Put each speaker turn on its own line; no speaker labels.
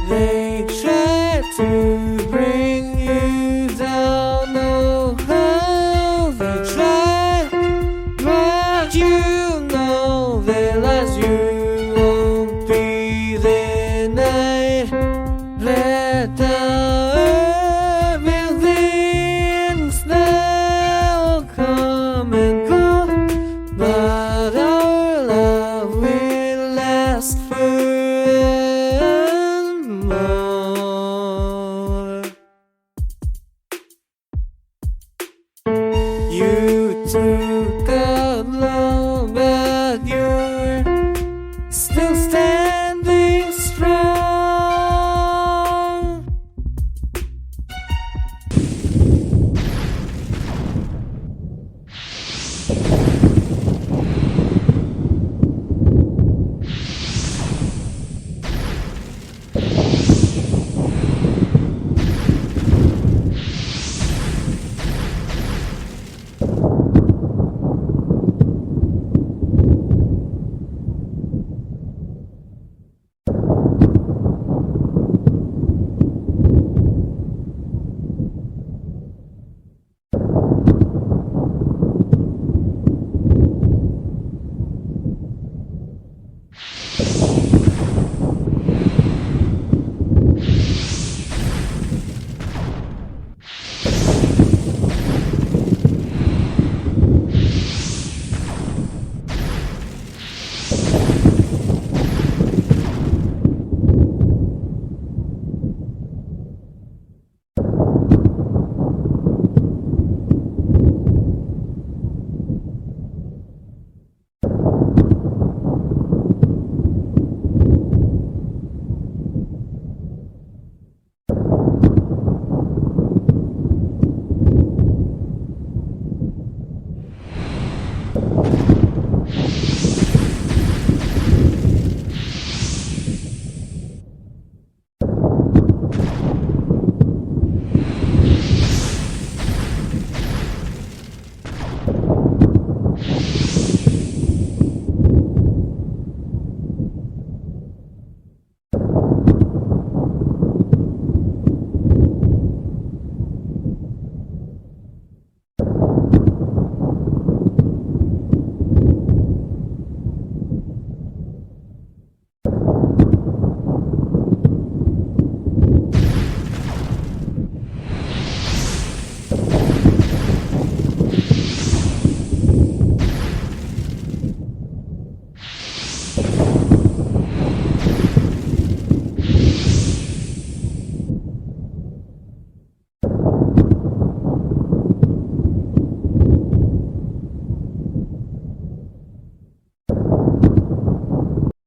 They try to bring you down, oh how they try, but you know they lies, you won't be denied. Let the buildings now come and go, but our love will last forevermore. You took a blow, but you're still standing strong.